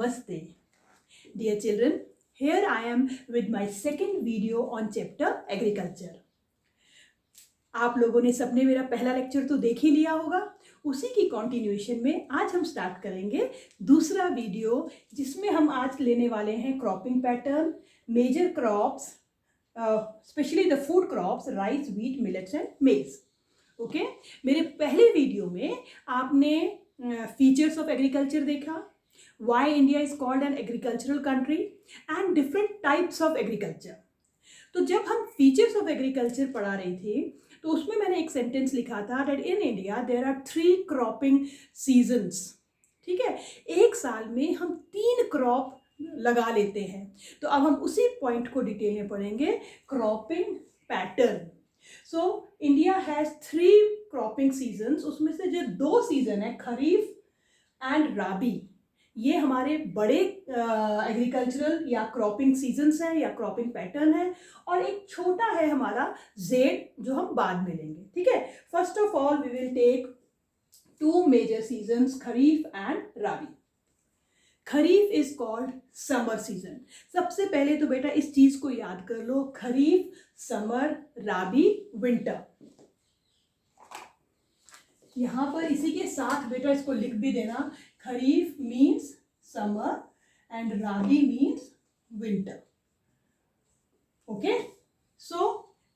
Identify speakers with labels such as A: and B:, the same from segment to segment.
A: Namaste. Dear children, here I am with my second video on chapter Agriculture. आप लोगों ने सबने मेरा पहला लेक्चर तो देख ही लिया होगा. उसी की कंटिन्यूएशन में आज हम स्टार्ट करेंगे दूसरा वीडियो, जिसमें हम आज लेने वाले हैं cropping pattern, major crops, specially the food crops rice, wheat, millets and maize. Okay, मेरे पहले वीडियो में आपने फीचर्स ऑफ एग्रीकल्चर देखा, why India is called an agricultural country and different types of agriculture. तो जब हम फीचर्स ऑफ एग्रीकल्चर पढ़ा रही थी तो उसमें मैंने एक सेंटेंस लिखा था that in India there are 3 cropping seasons. ठीक है, एक साल में हम 3 क्रॉप लगा लेते हैं. तो अब हम उसी पॉइंट को डिटेल में पढ़ेंगे, cropping pattern. So India has 3 cropping seasons. उसमें से जो 2 सीजन है, खरीफ एंड राबी, ये हमारे बड़े एग्रीकल्चरल या क्रॉपिंग सीजन्स हैं या क्रॉपिंग पैटर्न है, और एक छोटा है हमारा जेड, जो हम बाद में लेंगे. ठीक है, first of all we will take 2 major seasons, kharif and rabi. Kharif is called summer season. सबसे पहले तो बेटा इस चीज को याद कर लो, खरीफ समर, राबी विंटर. यहां पर इसी के साथ बेटा इसको लिख भी देना, kharif means summer and rabi means winter. Okay, so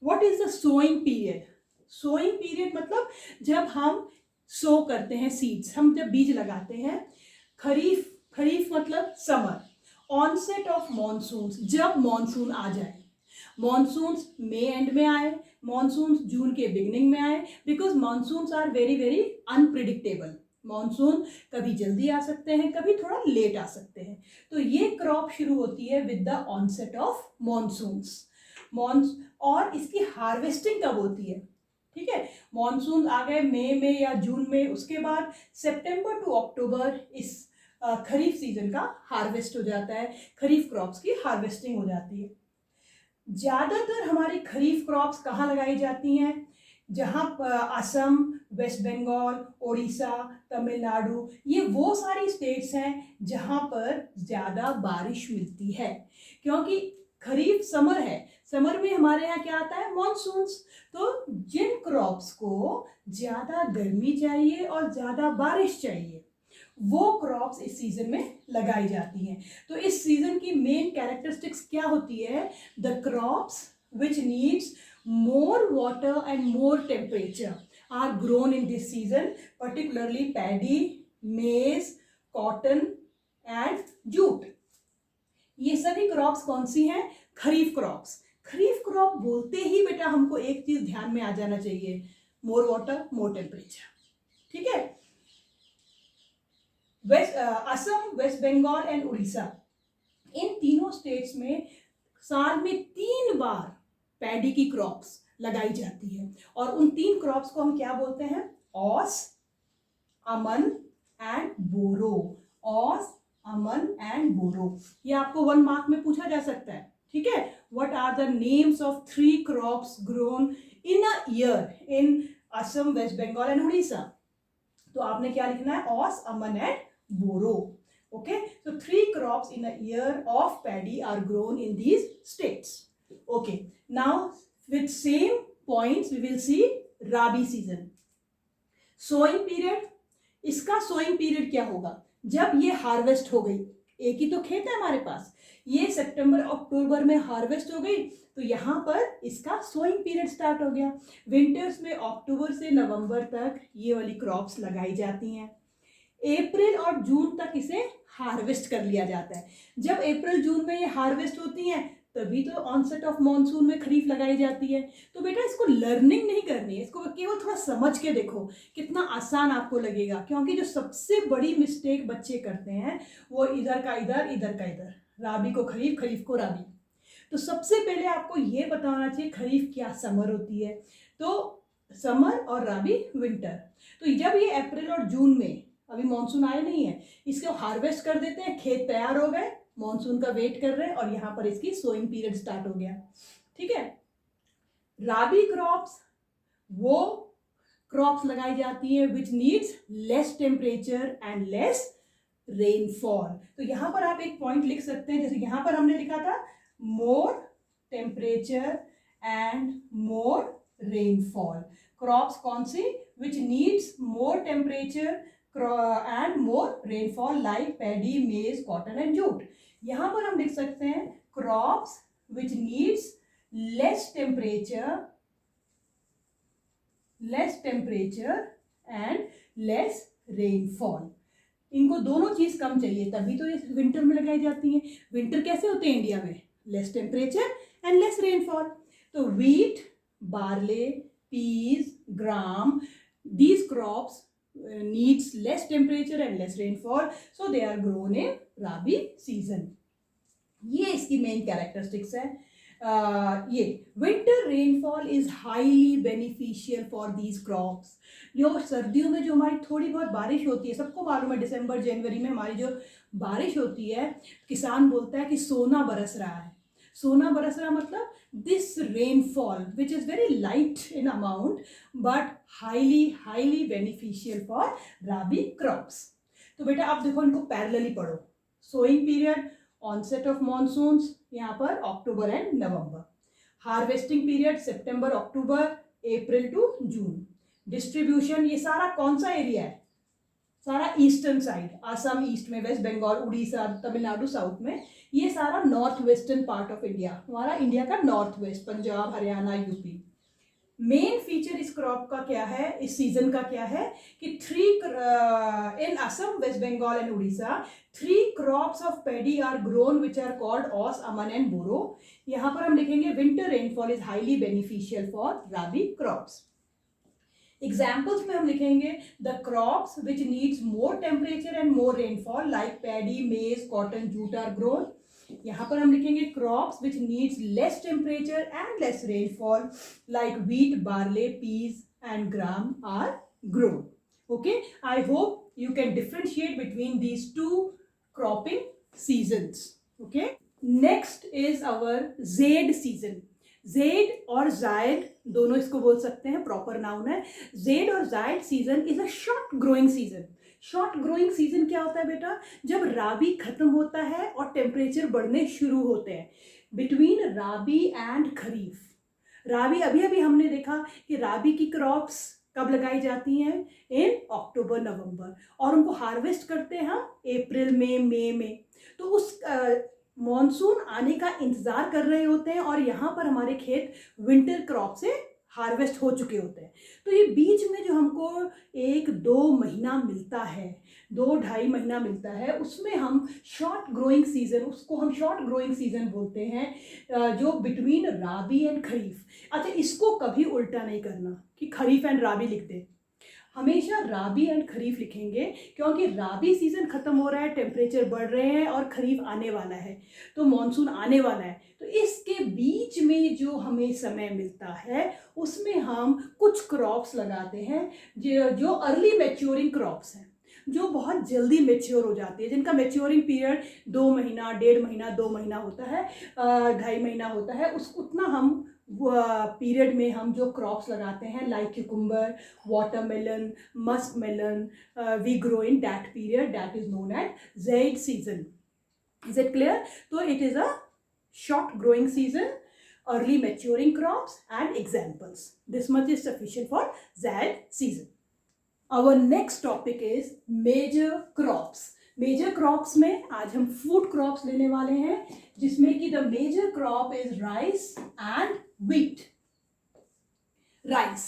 A: what is the sowing period? Sowing period मतलब जब हम सो करते हैं सीड्स, हम जब बीज लगाते हैं. खरीफ मतलब समर, ऑनसेट ऑफ मॉनसून्स, जब मॉनसून आ जाए. मॉनसून्स मई एंड में आए, मॉनसून्स जून के बिगिनिंग में आए, because monsoons are very very unpredictable. Monsoon कभी जल्दी आ सकते हैं, कभी थोड़ा लेट आ सकते हैं. तो ये क्रॉप शुरू होती है with the onset of monsoons. और इसकी हार्वेस्टिंग कब होती है? ठीक है, मॉनसून आ गए मई में या जून में, उसके बाद सितंबर टू अक्टूबर इस खरीफ सीजन का हार्वेस्ट हो जाता है, खरीफ क्रॉप्स की हार्वेस्टिंग हो जाती है. ज़्यादातर हमारी खरीफ क्रॉप्स कहाँ लगाई जाती हैं? जहाँ असम, वेस्ट बंगाल, उड़ीसा, तमिलनाडु, ये वो सारी स्टेट्स हैं जहाँ पर ज़्यादा बारिश मिलती है. क्योंकि खरीफ समर है, समर में हमारे यहाँ क्या आता है? मॉनसून्स. तो जिन क्रॉप्स को ज़्यादा गर्मी चाहिए और ज़्यादा बारिश चाहिए, वो क्रॉप्स इस सीजन में लगाई जाती हैं. तो इस सीजन की मेन कैरेक्टरिस्टिक्स क्या होती है? The crops which needs more water and more temperature are grown in this season, particularly paddy, maize, cotton and jute. ये सभी क्रॉप्स कौन सी हैं? खरीफ क्रॉप्स. खरीफ क्रॉप बोलते ही बेटा हमको एक चीज ध्यान में आ जाना चाहिए, मोर वाटर मोर टेम्परेचर. ठीक है, असम, वेस्ट बंगाल एंड उड़ीसा, इन तीनों स्टेट्स में साल में 3 बार पैडी की क्रॉप्स लगाई जाती है. और उन 3 क्रॉप्स को हम क्या बोलते हैं? ऑस, अमन एंड बोरो. ऑस, अमन एंड बोरो. ये आपको 1 मार्क में पूछा जा सकता है. ठीक है, what are the names of 3 crops grown in a year in Assam, waste Bengal and Orissa? तो आपने क्या लिखना है? ऑस, अमन and Boro. Okay, so 3 crops in a year of paddy are grown in these states. Okay, now with same points we will see rabi season. Sowing period, इसका sowing period क्या होगा? जब ये हार्वेस्ट हो गई, एक ही तो खेत है हमारे पास, ये सितंबर अक्टूबर में हार्वेस्ट हो गई, तो यहाँ पर इसका सोइंग पीरियड स्टार्ट हो गया. विंटर्स में अक्टूबर से नवंबर तक ये वाली क्रॉप्स लगाई जाती हैं. अप्रैल और जून तक इसे हार्वेस्ट कर लिया जाता है. जब अप्रैल जून में ये हार्वेस्ट होती हैं, तभी तो ऑनसेट ऑफ मॉनसून में खरीफ लगाई जाती है. तो बेटा इसको लर्निंग नहीं करनी है, इसको केवल थोड़ा समझ के देखो, कितना आसान आपको लगेगा. क्योंकि जो सबसे बड़ी मिस्टेक बच्चे करते हैं वो इधर का इधर, इधर का इधर, राबी को खरीफ, खरीफ को राबी. तो सबसे पहले आपको ये बताना चाहिए खरीफ क्या समर होती है. तो समर और राबी विंटर. तो जब ये अप्रैल और जून में, अभी मॉनसून आए नहीं है, इसको हार्वेस्ट कर देते हैं, खेत तैयार हो गए, मॉनसून का वेट कर रहे हैं, और यहाँ पर इसकी सोइंग पीरियड स्टार्ट हो गया. ठीक है, राबी क्रॉप्स वो क्रॉप्स लगाई जाती हैं विच needs less temperature and less rainfall. तो यहाँ पर आप एक पॉइंट लिख सकते हैं, जैसे यहाँ पर हमने लिखा था more temperature and more rainfall. Crops कौन सी? Which needs more temperature and more rainfall like paddy, maize, cotton and jute. यहाँ पर हम लिख सकते हैं crops which needs less temperature and less rainfall. इनको दोनों चीज कम चाहिए, तभी तो ये विंटर में लगाई जाती हैं। विंटर कैसे होते हैं इंडिया में? Less temperature and less rainfall. तो wheat, barley, peas, gram, these crops needs less temperature and less rainfall, so they are grown in rabi season. ये इसकी मेन कैरेक्टरिस्टिक्स है। ये winter rainfall is highly beneficial for these crops. जो सर्दियों में जो हमारी थोड़ी बहुत बारिश होती है, सबको मालूम है दिसंबर जनवरी में हमारी जो बारिश होती है, किसान बोलता है कि सोना बरस रहा है। सोना बरस रहा मतलब this rainfall which is very light in amount but highly beneficial for rabi crops. तो बेटा आप देखो इनको पैरेलली पढ़ो। Sowing period, onset of monsoons यहाँ पर October and November. Harvesting period September October, April to June. Distribution, ये सारा कौन सा एरिया है? सारा ईस्टर्न साइड, असम ईस्ट में, वेस्ट बंगाल, उड़ीसा, तमिलनाडु साउथ में। ये सारा north western part of India, हमारा इंडिया का north west, Punjab, Haryana, UP. Main feature इस क्रॉप का क्या है, इस सीजन का क्या है कि in Assam, waste Bengal and Orissa 3 crops of paddy are grown which are called aus, Aman and boro. यहाँ पर हम लिखेंगे winter rainfall is highly beneficial for rabi crops. Examples में हम लिखेंगे the crops which needs more temperature and more rainfall like paddy, maize, cotton, jute are grown. यहाँ पर हम लिखेंगे crops which needs less temperature and less rainfall like wheat, barley, peas and gram are grown. Okay, I hope you can differentiate between these two cropping seasons. Okay, next is our zaid season. zaid और जायद दोनों इसको बोल सकते हैं, proper noun है। zaid और जायद season is a short growing season. Short growing season क्या होता है बेटा? जब राबी खत्म होता है और टेम्परेचर बढ़ने शुरू होते हैं, बिटवीन राबी एंड खरीफ। राबी अभी अभी हमने देखा कि राबी की क्रॉप्स कब लगाई जाती हैं? इन अक्टूबर नवंबर, और उनको हार्वेस्ट करते हैं हम अप्रैल में, मई में। तो उस मॉनसून आने का इंतजार कर रहे होते हैं और यहाँ पर हमारे खेत विंटर क्रॉप से हार्वेस्ट हो चुके होते हैं। तो ये बीच में जो हमको 1-2 महीना मिलता है, 2-2.5 महीना मिलता है, उसमें हम शॉर्ट ग्रोइंग सीजन, उसको हम शॉर्ट ग्रोइंग सीजन बोलते हैं, जो बिटवीन राबी एंड खरीफ। अच्छा, इसको कभी उल्टा नहीं करना कि खरीफ एंड राबी लिख दे, हमेशा राबी एंड खरीफ लिखेंगे, क्योंकि राबी सीजन खत्म हो रहा है, टेम्परेचर बढ़ रहे हैं और खरीफ आने वाला है, तो मॉनसून आने वाला है। तो इसके बीच में जो हमें समय मिलता है उसमें हम कुछ क्रॉप्स लगाते हैं जो अर्ली मैच्योरिंग क्रॉप्स हैं, जो बहुत जल्दी मैच्योर हो जाती है, जिनका मैच्योरिंग पीरियड 2 महीना, 1.5 महीना, 2 महीना होता है, 2.5 महीना होता है। उतना हम पीरियड में हम जो क्रॉप्स लगाते हैं like cucumber, watermelon, musk melon, we grow in that period, that is known as zaid season. Is it clear? तो it is a short growing season, early maturing crops and examples. This much is sufficient for zaid season. Our next topic is major crops. Major crops में आज हम food crops लेने वाले हैं, जिसमें कि the major crop is rice and wheat. Rice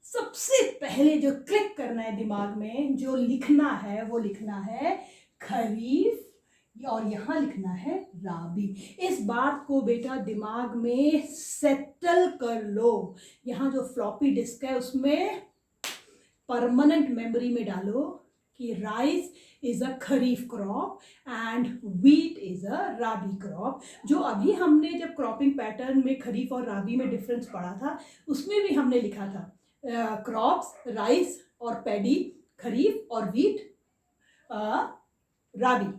A: सबसे पहले जो क्लिक करना है दिमाग में, जो लिखना है वो लिखना है खरीफ, और यहाँ लिखना है राबी। इस बात को बेटा दिमाग में सेटल कर लो। यहाँ जो फ्लॉपी डिस्क है उसमें परमानेंट मेमोरी में डालो कि rice is a kharif crop and wheat is a rabi crop. जो अभी हमने जब क्रॉपिंग पैटर्न में खरीफ और राबी में डिफरेंस पढ़ा था, उसमें भी हमने लिखा था क्रॉप्स राइस और पैडी खरीफ और व्हीट राबी।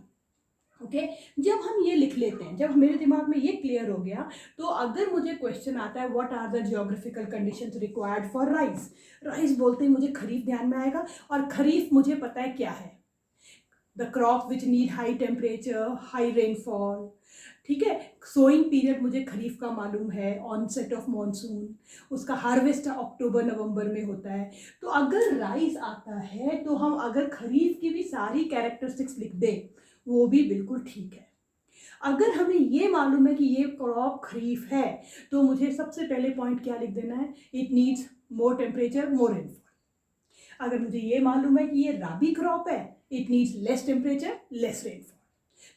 A: ओके, जब हम ये लिख लेते हैं, जब मेरे दिमाग में ये क्लियर हो गया, तो अगर मुझे क्वेश्चन आता है what are the geographical conditions required for rice, rice बोलते ही मुझे खरीफ ध्यान में आएगा, और खरीफ मुझे पता है क्या है। The crop which need high temperature, high rainfall, ठीक है। सोइंग पीरियड मुझे खरीफ का मालूम है, ऑनसेट ऑफ मॉनसून, उसका हार्वेस्ट अक्टूबर नवंबर में होता है। तो अगर राइस आता है तो हम अगर खरीफ की भी सारी कैरेक्टरिस्टिक्स लिख दें वो भी बिल्कुल ठीक है। अगर हमें ये मालूम है कि ये क्रॉप खरीफ है तो मुझे सबसे पहले पॉइंट क्या लिख देना है, it needs more temperature, more rainfall. अगर मुझे ये मालूम है कि ये राबी क्रॉप है, it needs less temperature, less rainfall.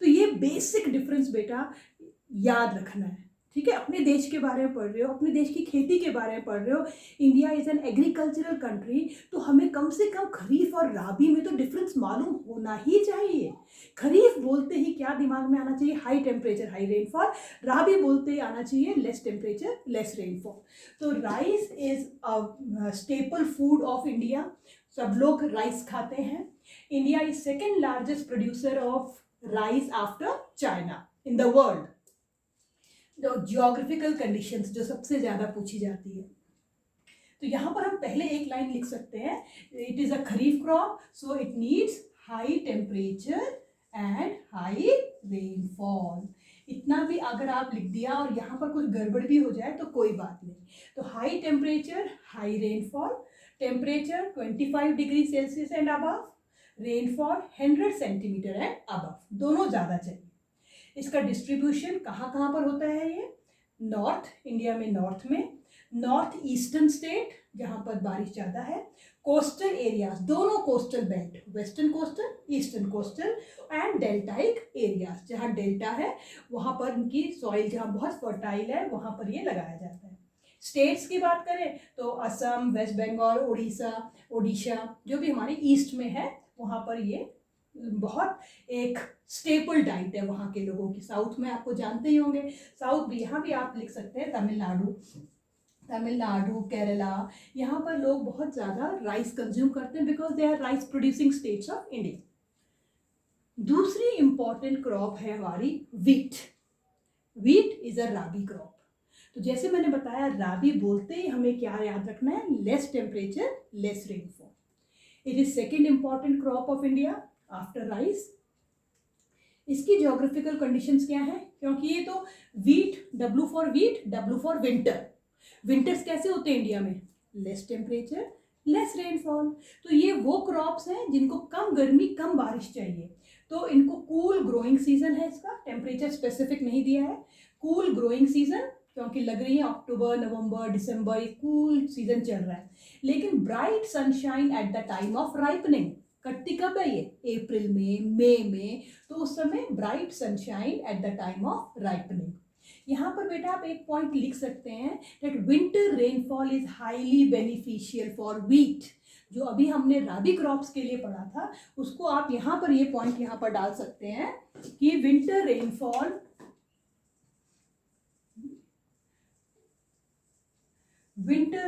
A: तो ये बेसिक डिफरेंस बेटा याद रखना है, ठीक है। अपने देश के बारे में पढ़ रहे हो, अपने देश की खेती के बारे में पढ़ रहे हो, India is an agricultural country, तो हमें कम से कम खरीफ और राबी में तो डिफरेंस मालूम होना ही चाहिए। खरीफ बोलते ही क्या दिमाग में आना चाहिए, हाई टेम्परेचर हाई रेनफॉल, राबी बोलते ही आना चाहिए लेस टेम्परेचर लेस रेनफॉल। तो rice is a staple food of India, सब लोग राइस खाते हैं। India is second largest producer of rice after China in the world. Geographical conditions जो सबसे ज़्यादा पूछी जाती है, तो यहाँ पर हम पहले एक लाइन लिख सकते हैं, it is a kharif crop so it needs high temperature and high rainfall. इतना भी अगर आप लिख दिया और यहाँ पर कुछ गड़बड़ भी हो जाए तो कोई बात नहीं। तो high temperature high rainfall, temperature 25 degree Celsius and above, rainfall 100 centimetre and above, दोनों ज़्यादा चाहिए। इसका डिस्ट्रीब्यूशन कहाँ कहाँ पर होता है, ये नॉर्थ इंडिया में, नॉर्थ में, नॉर्थ ईस्टर्न स्टेट जहाँ पर बारिश ज़्यादा है, कोस्टल एरियाज, दोनों coastal belt, western coastal eastern coastal, and deltaic areas, जहाँ डेल्टा है वहाँ पर उनकी सॉइल जहाँ बहुत फर्टाइल है वहाँ पर ये लगाया जाता है। स्टेट्स की बात करें तो असम, वेस्ट बंगाल, ओडिशा जो भी हमारे ईस्ट में है वहाँ पर ये बहुत एक स्टेपल डाइट है वहाँ के लोगों की। साउथ में आपको जानते ही होंगे, साउथ भी, यहाँ भी आप लिख सकते हैं तमिलनाडु, केरला, यहाँ पर लोग बहुत ज़्यादा राइस कंज्यूम करते हैं because they are rice producing states of India. दूसरी इंपॉर्टेंट क्रॉप है हमारी wheat. Wheat is a rabi crop. तो जैसे मैंने बताया राबी बोलते ही हमें क्या याद रखना है, less temperature less rainfall. It is second important crop of India after rice. इसकी जियोग्राफिकल कंडीशंस क्या है, क्योंकि ये तो wheat, W for wheat, W for winter. Winters कैसे होते हैं इंडिया में, लेस टेम्परेचर लेस रेनफॉल। तो ये वो क्रॉप्स हैं जिनको कम गर्मी कम बारिश चाहिए, तो इनको कूल ग्रोइंग सीजन है, इसका टेम्परेचर स्पेसिफिक नहीं दिया है, कूल ग्रोइंग सीजन, क्योंकि लग रही है अक्टूबर नवंबर दिसंबर ये कूल सीजन चल रहा है। लेकिन bright sunshine at the time of ripening, कटती कब है ये, अप्रैल में, मई में, तो उस समय bright sunshine at the time of ripening. यहाँ पर बेटा आप एक पॉइंट लिख सकते हैं that winter rainfall is highly beneficial for wheat. जो अभी हमने राबी क्रॉप्स के लिए पढ़ा था उसको आप यहाँ पर ये पॉइंट यहाँ पर डाल सकते हैं कि winter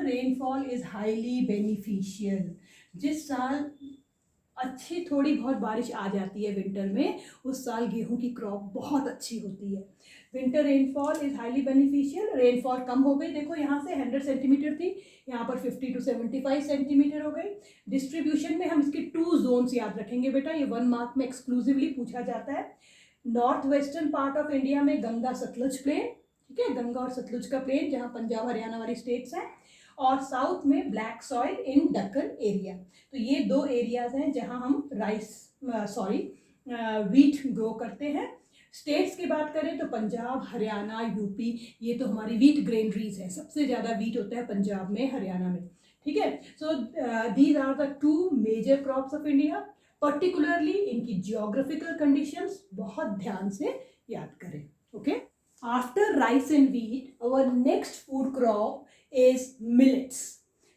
A: rainfall is highly beneficial. जिस साल अच्छी थोड़ी बहुत बारिश आ जाती है विंटर में, उस साल गेहूं की क्रॉप बहुत अच्छी होती है। Winter rainfall is highly beneficial. Rainfall कम हो गई, देखो यहाँ से 100 सेंटीमीटर थी, यहाँ पर 50 to 75 सेंटीमीटर हो गई। डिस्ट्रीब्यूशन में हम इसके 2 जोन्स याद रखेंगे बेटा, ये 1 मार्क में एक्सक्लूसिवली पूछा जाता है। North western part of India में गंगा सतलुज प्लेन, ठीक है, गंगा और सतलुज का प्लेन जहाँ पंजाब हरियाणा वाली स्टेट्स हैं, और साउथ में black soil in Deccan area. तो ये 2 एरियाज हैं जहां हम वीट ग्रो करते हैं। स्टेट्स की बात करें तो पंजाब, हरियाणा, यूपी, ये तो हमारी वीट ग्रेनरीज है, सबसे ज़्यादा वीट होता है पंजाब में, हरियाणा में, ठीक है। So these are the 2 major crops of India. Particularly इनकी जियोग्राफिकल कंडीशंस बहुत ध्यान से याद करें, okay. After rice and wheat our next food crop is millets.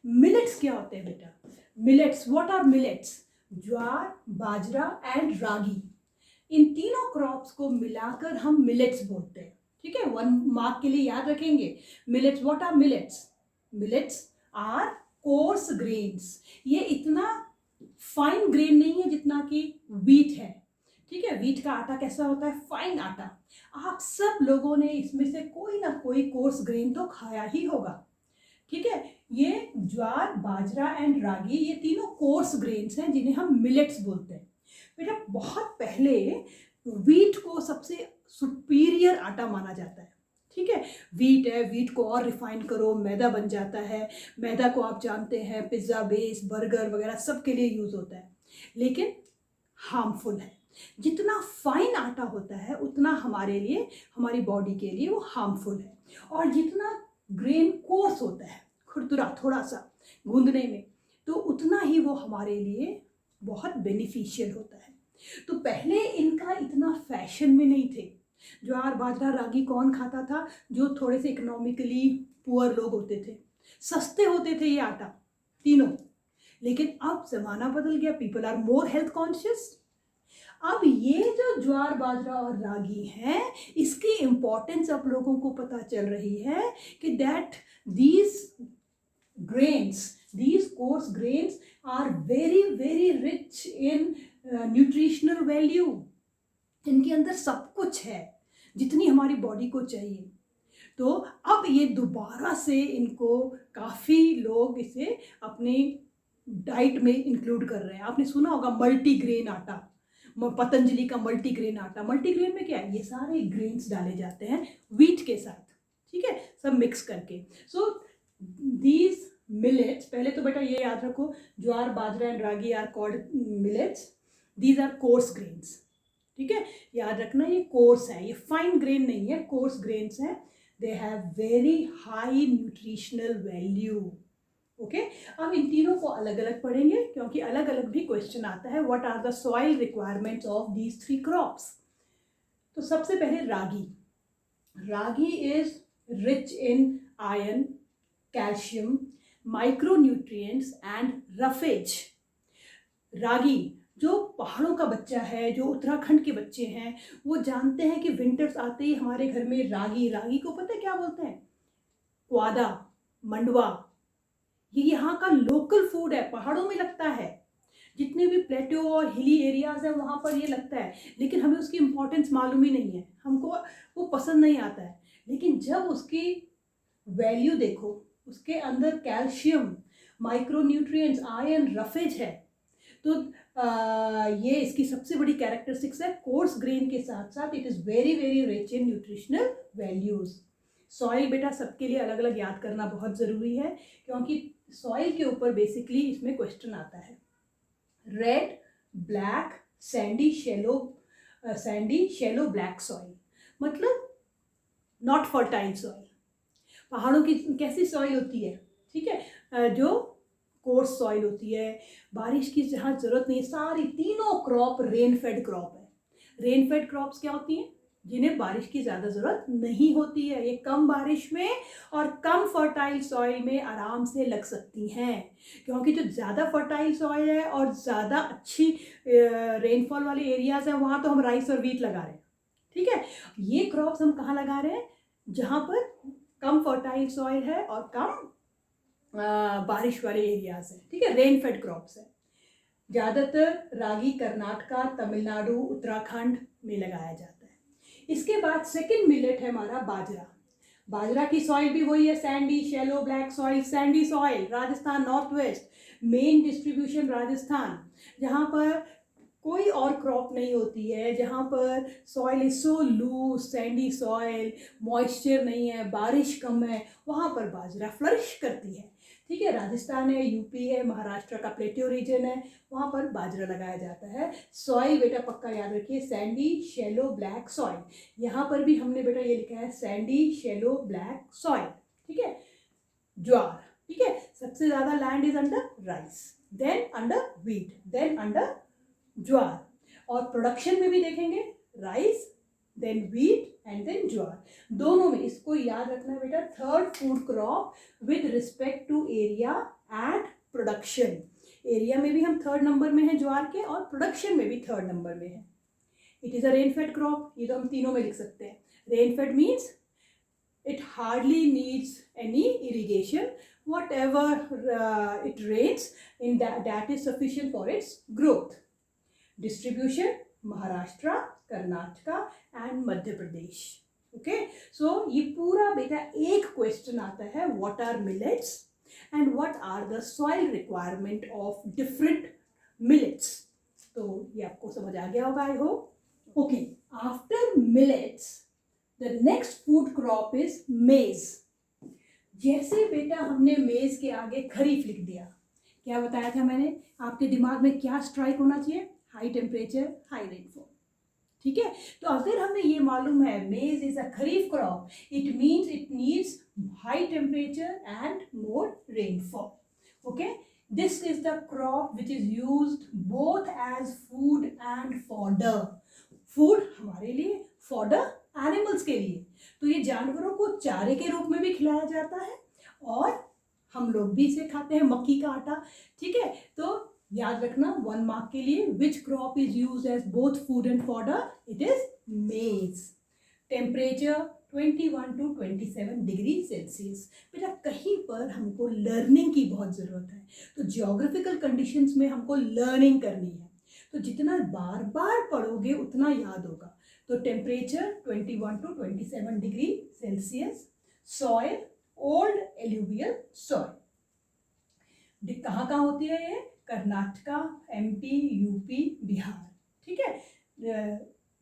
A: Millets क्या होते हैं बेटा, millets, what are millets, jowar, bajra and ragi, इन तीनों क्रॉप्स को मिलाकर हम मिलेट्स बोलते हैं, ठीक है। 1 मार्क के लिए याद रखेंगे millets. What are millets, millets are coarse grains. ये इतना फाइन ग्रेन नहीं है जितना कि वीट है, ठीक है। वीट का आटा कैसा होता है, फाइन आटा। आप सब लोगों ने इसमें से कोई ना कोई कोर्स ग्रेन तो खाया ही होगा, ठीक है। ये ज्वार, बाजरा एंड रागी, ये तीनों कोर्स ग्रेन्स हैं जिन्हें हम मिलेट्स बोलते हैं। बेटा बहुत पहले वीट को सबसे सुपीरियर आटा माना जाता है, ठीक है। वीट है, वीट को और रिफाइन करो मैदा बन जाता है। मैदा को आप जानते हैं पिज्ज़ा बेस, बर्गर वगैरह सब के लिए यूज़ होता है, लेकिन हार्मफुल है। जितना फाइन आटा होता है उतना हमारे लिए, हमारी बॉडी के लिए वो हार्मफुल है। और जितना ग्रेन कोर्स होता है, खुरदुरा थोड़ा सा गूंदने में, तो उतना ही वो हमारे लिए बहुत बेनिफिशियल होता है। तो पहले इनका इतना फैशन में नहीं थे। ज्वार बाजरा रागी कौन खाता था? जो थोड़े से इकोनॉमिकली पुअर लोग होते थे, सस्ते होते थे ये आटा तीनों। लेकिन अब जमाना बदल गया, people are more health conscious. अब ये जो ज्वार बाजरा और रागी है, इसकी इंपॉर्टेंस अब लोगों को पता चल रही है कि that these grains, these coarse grains are very very rich in nutritional value. इनके अंदर सब कुछ है जितनी हमारी बॉडी को चाहिए। तो अब ये दोबारा से इनको काफ़ी लोग इसे अपनी डाइट में इंक्लूड कर रहे हैं। आपने सुना होगा मल्टीग्रेन आटा, पतंजलि का मल्टीग्रेन आटा। मल्टीग्रेन में क्या है? ये सारे ग्रेन्स डाले जाते हैं वीट के साथ, ठीक है, सब मिक्स करके। सो दीज मिलेट्स, पहले तो बेटा ये याद रखो, jowar bajra and ragi are called millets, these are coarse grains, ठीक है, याद रखना ये कोर्स है, ये फाइन ग्रेन नहीं है, कोर्स ग्रेन्स हैं। They have very high nutritional value, okay. अब इन तीनों को अलग अलग पढ़ेंगे क्योंकि अलग अलग भी क्वेश्चन आता है। What are the soil requirements of these 3 crops? तो सबसे पहले ragi. Ragi is rich in iron, calcium, micronutrients and roughage. Ragi जो पहाड़ों का बच्चा है, जो उत्तराखंड के बच्चे हैं, वो जानते हैं कि विंटर्स आते ही हमारे घर में रागी, रागी को पता है क्या बोलते हैं? क्वादा, मंडवा। ये यहाँ का लोकल फूड है, पहाड़ों में लगता है। जितने भी प्लेटो और हिली एरियाज हैं वहाँ पर ये लगता है, लेकिन हमें उसकी इम्पोर्टेंस मालूम ही नहीं है, हमको वो पसंद नहीं आता है। लेकिन जब उसकी वैल्यू देखो, उसके अंदर कैल्शियम, माइक्रोन्यूट्रिएंट्स, आयरन, रफेज है, तो ये इसकी सबसे बड़ी कैरेक्टरिस्टिक्स है। कोर्स ग्रेन के साथ साथ it is very very rich in nutritional values. Soil बेटा सबके लिए अलग अलग याद करना बहुत ज़रूरी है क्योंकि सॉइल के ऊपर बेसिकली इसमें क्वेश्चन आता है। Red, black, Sandy, shallow black soil, मतलब नॉट फर्टाइल सॉइल। पहाड़ों की कैसी सॉइल होती है, ठीक है, जो कोर्स सॉइल होती है, बारिश की जहाँ ज़रूरत नहीं है। सारी तीनों क्रॉप रेन फेड क्रॉप है। रेन फेड क्रॉप्स क्या होती हैं? जिन्हें बारिश की ज़्यादा ज़रूरत नहीं होती है। ये कम बारिश में और कम फर्टाइल सॉइल में आराम से लग सकती हैं, क्योंकि जो ज़्यादा फर्टाइल सॉइल है और ज़्यादा अच्छी रेनफॉल वाले एरियाज़ हैं वहाँ तो हम राइस और वीट लगा रहे हैं, ठीक है। ये क्रॉप्स हम कहाँ लगा रहे हैं? जहाँ पर कम फर्टाइल सॉइल है और कम बारिश वाले एरियाज हैं, ठीक है, रेन फेड क्रॉप्स है। ज़्यादातर रागी कर्नाटका, तमिलनाडु, उत्तराखंड में लगाया जाता है। इसके बाद सेकंड मिलेट है हमारा बाजरा। बाजरा की सॉइल भी वही है, Sandy, shallow black soil, Sandy soil, Rajasthan north west, main distribution Rajasthan, जहाँ पर कोई और क्रॉप नहीं होती है, जहाँ पर soil is so loose, sandy soil, moisture नहीं है, बारिश कम है, वहाँ पर बाजरा फ्लरिश करती है, ठीक है। राजस्थान है, यूपी है, महाराष्ट्र का प्लेट्यू रीजन है, वहाँ पर बाजरा लगाया जाता है। सॉइल बेटा पक्का याद रखिए, सैंडी शैलो ब्लैक सॉइल। यहाँ पर भी हमने बेटा ये लिखा है सैंडी शैलो ब्लैक सॉइल, ठीक है। ज्वार, ठीक है, सबसे ज़्यादा land is under rice, then under wheat, then under jowar. और प्रोडक्शन में भी देखेंगे rice, then wheat and then jowar. दोनों में इसको याद रखना है बेटा, third food crop with respect to area and production. Area में भी हम थर्ड नंबर में हैं ज्वार के, और प्रोडक्शन में भी थर्ड नंबर में है। It is a rain fade crop, ये तो हम तीनों में लिख सकते हैं। Rain fade means it hardly needs any irrigation, whatever it rains in that is sufficient for its growth. Distribution Maharashtra, Karnataka and Madhya Pradesh. Okay, so ये पूरा बेटा एक क्वेश्चन आता है, what are millets and what are the soil requirement of different millets. तो ये आपको समझ आ गया होगा, I hope. Okay, after millets the next food crop is मेज। जैसे बेटा हमने मेज के आगे खरीफ लिख दिया, क्या बताया था मैंने, आपके दिमाग में क्या स्ट्राइक होना चाहिए, हाई टेम्परेचर हाई रेनफॉल। ठीक है, तो अगर हमें ये मालूम है maize is a kharif crop, it means it needs high temperature and more rainfall. Okay, this is the crop which is used both as food and fodder. Food हमारे लिए, फॉडर एनिमल्स के लिए। तो ये जानवरों को चारे के रूप में भी खिलाया जाता है और हम लोग भी इसे खाते हैं, मक्की का आटा। ठीक है, तो याद रखना 1 मार्क के लिए, which crop is used as both food and fodder, it is maize. Temperature 21 to 27 degree Celsius. बेटा कहीं पर हमको लर्निंग की बहुत ज़रूरत है, तो जियोग्राफिकल कंडीशंस में हमको लर्निंग करनी है, तो जितना बार बार पढ़ोगे उतना याद होगा। तो temperature 21 to 27 degree Celsius. Soil old alluvial soil. कहाँ कहाँ होती है ये, कर्नाटका, एमपी, यूपी, बिहार। ठीक है,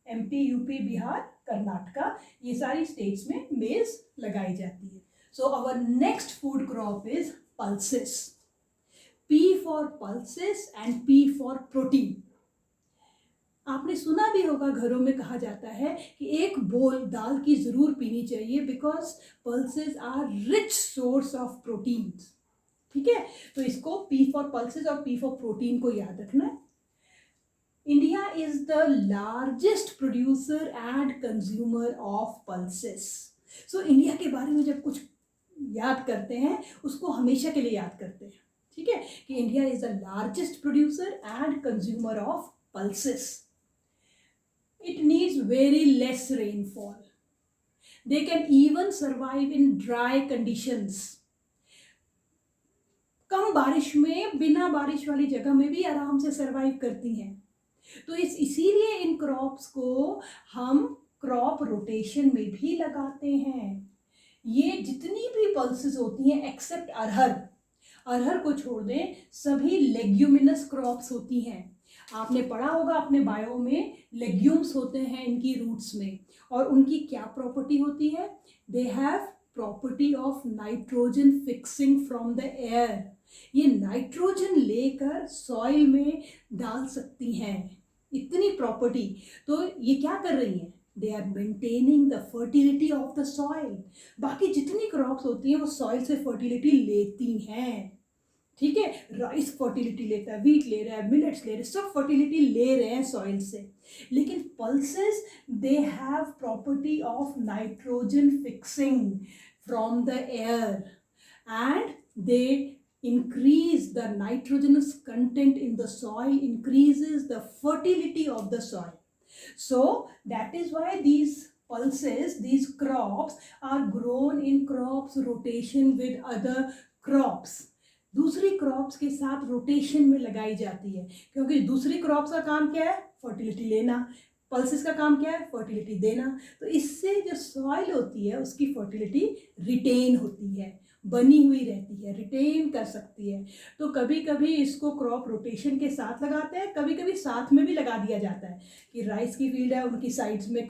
A: एमपी, यूपी, बिहार, कर्नाटका, ये सारी स्टेट्स में मेज लगाई जाती है। So our next food crop is pulses. P for pulses and P for protein. आपने सुना भी होगा, घरों में कहा जाता है कि एक बोल दाल की जरूर पीनी चाहिए, because pulses are rich source of protein. ठीक है, तो इसको P फॉर पल्सेस और P फॉर प्रोटीन को याद रखना है। India is the largest producer and consumer of pulses. So India के बारे में जब कुछ याद करते हैं उसको हमेशा के लिए याद करते हैं। ठीक है, कि India is the largest producer and consumer of pulses. It needs very less rainfall. They can even survive in dry conditions. कम बारिश में, बिना बारिश वाली जगह में भी आराम से सरवाइव करती हैं। तो इसीलिए इन क्रॉप्स को हम क्रॉप रोटेशन में भी लगाते हैं। ये जितनी भी पल्सेस होती हैं एक्सेप्ट अरहर, अरहर को छोड़ दें, सभी लेग्यूमिनस क्रॉप्स होती हैं। आपने पढ़ा होगा अपने बायो में, लेग्यूम्स होते हैं इनकी रूट्स में, और उनकी क्या प्रॉपर्टी होती है, they have property of nitrogen fixing from the air. ये नाइट्रोजन लेकर सॉइल में डाल सकती हैं, इतनी प्रॉपर्टी। तो ये क्या कर रही हैं, they are maintaining the fertility of the soil. बाकी जितनी क्रॉप्स होती हैं वो सॉइल से फर्टिलिटी लेती हैं। ठीक है, राइस फर्टिलिटी लेता है, व्हीट ले रहा है, मिलेट्स ले रहे हैं, सब फर्टिलिटी ले रहे हैं सॉइल से। लेकिन pulses they have property of nitrogen fixing from the air and they increase the nitrogenous content in the soil, increases the fertility of the soil. So that is why these pulses, these crops are grown in crops rotation with other crops. दूसरी crops के साथ rotation में लगाई जाती है, क्योंकि दूसरी crops का काम क्या है, फर्टिलिटी लेना, पल्सेस का काम क्या है, फर्टिलिटी देना। तो इससे जो सॉइल होती है उसकी फर्टिलिटी रिटेन होती है, बनी हुई रहती है, रिटेन कर सकती है। तो कभी कभी इसको क्रॉप रोटेशन के साथ लगाते हैं, कभी कभी साथ में भी लगा दिया जाता है कि राइस की फील्ड है, उनकी साइड्स में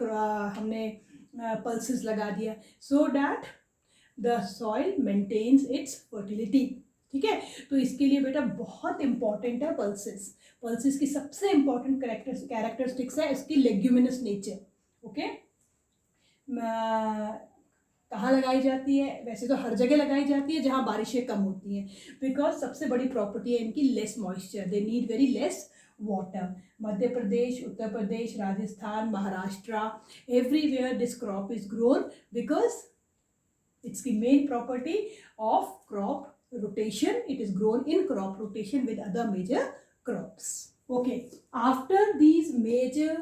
A: हमने पल्सेस लगा दिया, so that the soil maintains its fertility. ठीक है, तो इसके लिए बेटा बहुत इंपॉर्टेंट है पल्सेस। पल्सेस की सबसे इंपॉर्टेंट कैरेक्टरिस्टिक्स है इसकी लेग्यूमिनस नेचर। ओके, कहाँ लगाई जाती है, वैसे तो हर जगह लगाई जाती है जहाँ बारिशें कम होती हैं, बिकॉज सबसे बड़ी प्रॉपर्टी है इनकी less moisture, they need very less water. Madhya Pradesh, Uttar Pradesh, Rajasthan, Maharashtra, everywhere this crop is grown because it's key main property of crop rotation. It is grown in crop rotation with other major crops. Okay, after these major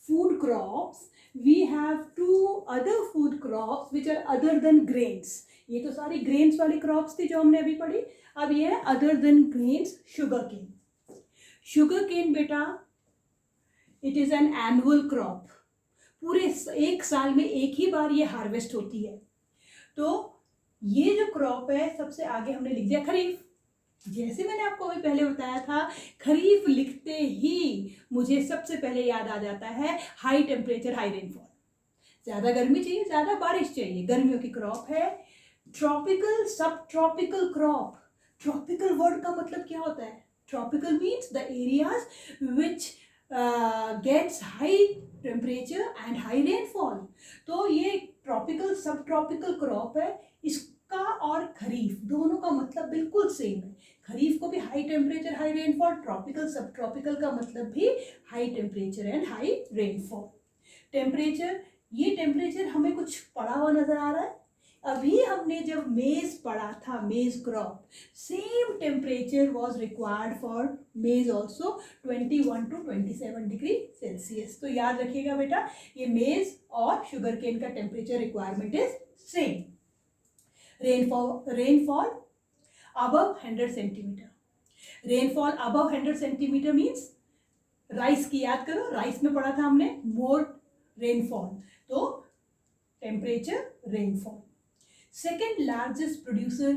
A: food crops we have two other food crops which are other than grains. ये तो सारी grains वाली crops थी जो हमने अभी पढ़ी। अब ये है other than grains, sugar cane. Sugar cane बेटा it is an annual crop. पूरे एक साल में एक ही बार ये हार्वेस्ट होती है। तो ये जो क्रॉप है, सबसे आगे हमने लिख दिया खरीफ, जैसे मैंने आपको अभी पहले बताया था, खरीफ लिखते ही मुझे सबसे पहले याद आ जाता है हाई टेम्परेचर, हाई रेनफॉल। ज़्यादा गर्मी चाहिए, ज़्यादा बारिश चाहिए, गर्मियों की क्रॉप है। ट्रॉपिकल, सब ट्रॉपिकल क्रॉप। ट्रॉपिकल वर्ड का मतलब क्या होता है? Tropical means the areas which gets high temperature and high rainfall. तो ये ट्रॉपिकल सब ट्रॉपिकल क्रॉप है। इसका और खरीफ दोनों का मतलब बिल्कुल सेम है। खरीफ को भी high temperature high rainfall, tropical सब ट्रॉपिकल का मतलब भी high temperature and high rainfall. Temperature, ये टेम्परेचर हमें कुछ पड़ा हुआ नजर आ रहा है? अभी हमने जब मेज पढ़ा था, मेज crop, same temperature was required for मेज ऑल्सो, 21 to 27 डिग्री सेल्सियस। तो याद रखिएगा बेटा, ये मेज और शुगर केन का temperature requirement is same. Rainfall above 100 centimetre. Rainfall above 100 centimetre means, rice की याद करो, राइस में पढ़ा था हमने मोर रेनफॉल, तो temperature rainfall. Second largest producer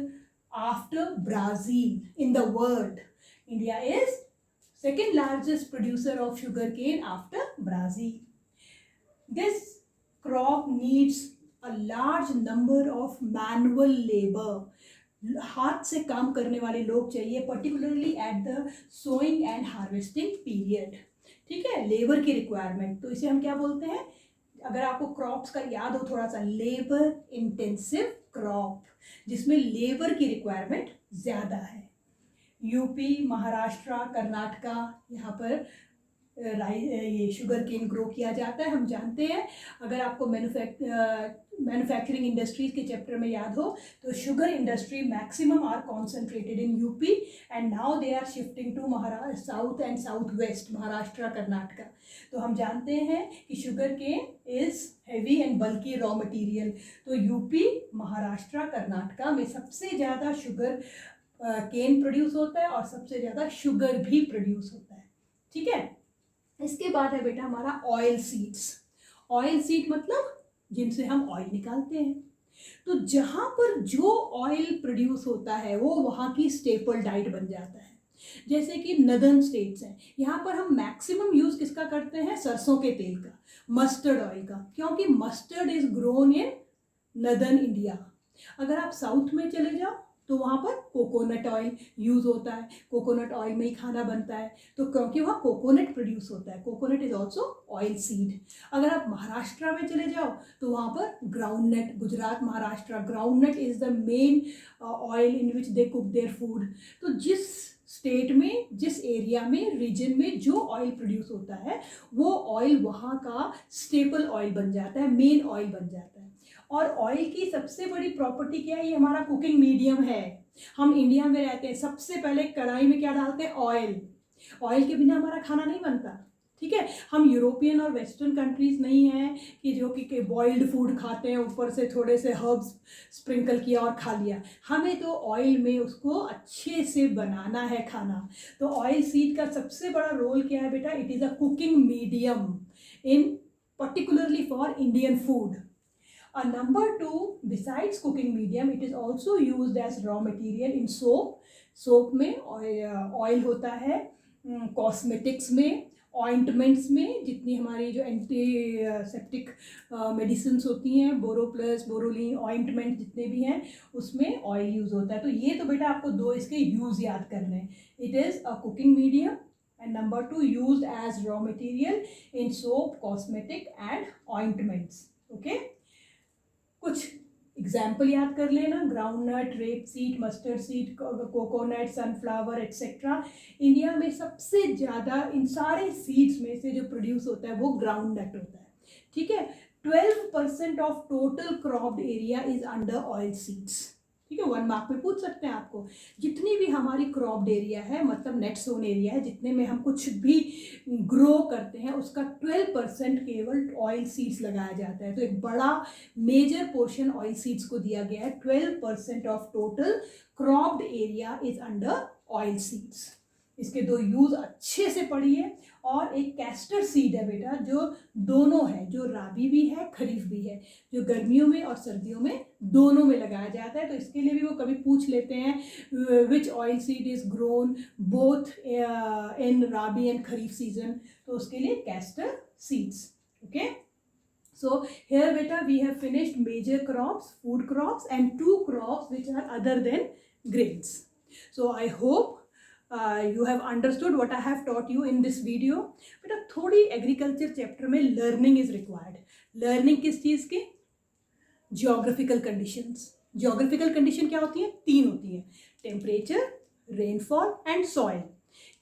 A: after Brazil in the world. India is second largest producer of sugarcane after Brazil. This crop needs a large number of manual labor. हाथ से काम करने वाले लोग चाहिए, particularly at the sowing and harvesting period. ठीक है, labour की रिक्वायरमेंट, तो इसे हम क्या बोलते हैं? अगर आपको क्रॉप्स का याद हो थोड़ा सा, लेबर इंटेंसिव क्रॉप, जिसमें लेबर की रिक्वायरमेंट ज़्यादा है। यूपी, महाराष्ट्र, कर्नाटका, यहाँ पर ये शुगर केन ग्रो किया जाता है, हम जानते हैं। अगर आपको मैन्युफैक्चरिंग इंडस्ट्रीज के चैप्टर में याद हो, तो sugar industry maximum are concentrated in UP and now they are shifting to Maharashtra, south and south west, Maharashtra, Karnataka. तो हम जानते हैं कि sugar cane is heavy and bulky raw material. तो यूपी, महाराष्ट्र, कर्नाटका में सबसे ज़्यादा शुगर केन प्रोड्यूस होता है और सबसे ज़्यादा शुगर भी प्रोड्यूस होता है। ठीक है, इसके बाद है बेटा हमारा ऑयल सीड्स। ऑयल सीड मतलब जिनसे हम ऑयल निकालते हैं। तो जहाँ पर जो ऑयल प्रोड्यूस होता है वो वहाँ की स्टेपल डाइट बन जाता है। जैसे कि नदर्न स्टेट्स हैं, यहाँ पर हम मैक्सिमम यूज़ किसका करते हैं? सरसों के तेल का, मस्टर्ड ऑयल का, क्योंकि mustard is grown in northern India. अगर आप साउथ में चले जाओ तो वहाँ पर कोकोनट ऑयल यूज़ होता है, कोकोनट ऑयल में ही खाना बनता है, तो क्योंकि वहाँ कोकोनट प्रोड्यूस होता है, coconut is also oil seed. अगर आप महाराष्ट्र में चले जाओ तो वहाँ पर groundnut, Gujarat, Maharashtra, groundnut is the men oil in which they cook their food. तो जिस स्टेट में, जिस एरिया में, रीजन में जो ऑयल प्रोड्यूस होता है वो ऑयल वहाँ का स्टेपल ऑयल बन जाता है, मेन ऑयल बन जाता है। और ऑयल की सबसे बड़ी प्रॉपर्टी क्या है? ये हमारा कुकिंग मीडियम है। हम इंडिया में रहते हैं, सबसे पहले कढ़ाई में क्या डालते हैं? ऑयल। ऑयल के बिना हमारा खाना नहीं बनता। ठीक है, हम यूरोपियन और वेस्टर्न कंट्रीज नहीं हैं कि जो कि बॉइल्ड फूड खाते हैं, ऊपर से थोड़े से हर्ब्स स्प्रिंकल किया और खा लिया। हमें तो ऑयल में उसको अच्छे से बनाना है खाना। तो ऑयल सीड का सबसे बड़ा रोल क्या है बेटा? It is a cooking medium in particularly for Indian food. Number two, besides cooking medium, it is also used as raw material in soap. Soap में ऑयल होता है, कॉस्मेटिक्स में, ऑइंटमेंट्स में, जितनी हमारी जो एंटीसेप्टिक मेडिसिन होती हैं, बोरोप्लस, बोरोलिन, ऑइंटमेंट जितने भी हैं, उसमें ऑयल यूज़ होता है। तो ये तो बेटा आपको दो इसके यूज़ याद करने हैं। It is a cooking medium and number two used as raw material in soap, cosmetic and ointments. Okay, कुछ एग्जाम्पल याद कर लेना, groundnut, rape seed, mustard seed, coconut, sunflower etcetera. India में सबसे ज़्यादा इन सारे सीड्स में से जो प्रोड्यूस होता है वो ग्राउंडनट होता है। ठीक है, 12% of total cropped area is under oil seeds. ठीक है, 1 मार्क में पूछ सकते हैं आपको। जितनी भी हमारी क्रॉप्ड एरिया है, मतलब नेट सोन एरिया है, जितने में हम कुछ भी ग्रो करते हैं, उसका 12% केवल ऑयल सीड्स लगाया जाता है। तो एक बड़ा मेजर पोर्शन ऑयल सीड्स को दिया गया है। 12% of total cropped area is under oil seeds. इसके दो यूज अच्छे से पढ़िए। और एक कैस्टर सीड है बेटा, जो दोनों है, जो राबी भी है खरीफ भी है, जो गर्मियों में और सर्दियों में दोनों में लगाया जाता है। तो इसके लिए भी वो कभी पूछ लेते हैं which oil seed is grown both in rabi and kharif season, तो उसके लिए castor seeds. Okay, so here beta we have finished major crops, food crops, and 2 crops which are other than grains. So I hope you have understood what I have taught you in this video. बेटा थोड़ी agriculture chapter में learning is required. Learning किस चीज़ की? Geographical conditions. Geographical condition क्या होती है? 3 होती है, टेम्परेचर, रेनफॉल एंड सॉइल।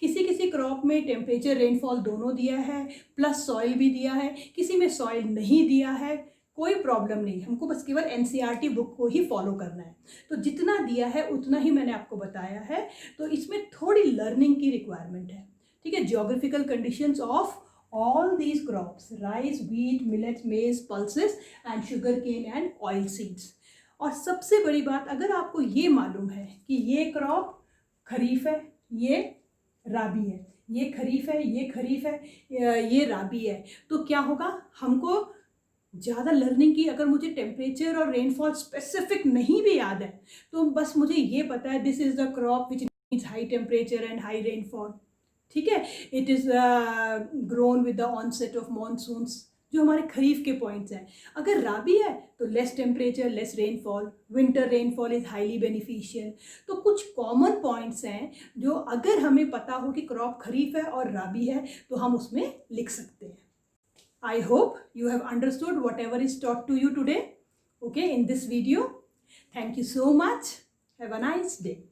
A: किसी किसी क्रॉप में टेम्परेचर रेनफॉल दोनों दिया है, प्लस सॉइल भी दिया है, किसी में सॉइल नहीं दिया है, कोई प्रॉब्लम नहीं, हमको बस केवल एनसीईआरटी बुक को ही फॉलो करना है। तो जितना दिया है उतना ही मैंने आपको बताया है, तो इसमें थोड़ी लर्निंग की रिक्वायरमेंट है। ठीक है, geographical conditions of all these crops, rice, wheat, millets, maize, pulses and sugarcane and oilseeds. और सबसे बड़ी बात, अगर आपको ये मालूम है कि ये क्रॉप खरीफ है, ये राबी है, ये खरीफ है, ये खरीफ है, ये राबी है, तो क्या होगा, हमको ज़्यादा लर्निंग की, अगर मुझे टेम्परेचर और रेनफॉल स्पेसिफिक नहीं भी याद है, तो बस मुझे ये पता है this is the crop which needs high temperature and high rainfall. ठीक है, it is grown with the onset of monsoons, जो हमारे खरीफ के पॉइंट्स हैं। अगर राबी है तो less temperature, less rainfall, winter rainfall is highly beneficial. तो कुछ कॉमन पॉइंट्स हैं जो अगर हमें पता हो कि क्रॉप खरीफ है और राबी है तो हम उसमें लिख सकते हैं। I hope you have understood whatever is taught to you today, okay, in this video. Thank you so much. Have a nice day.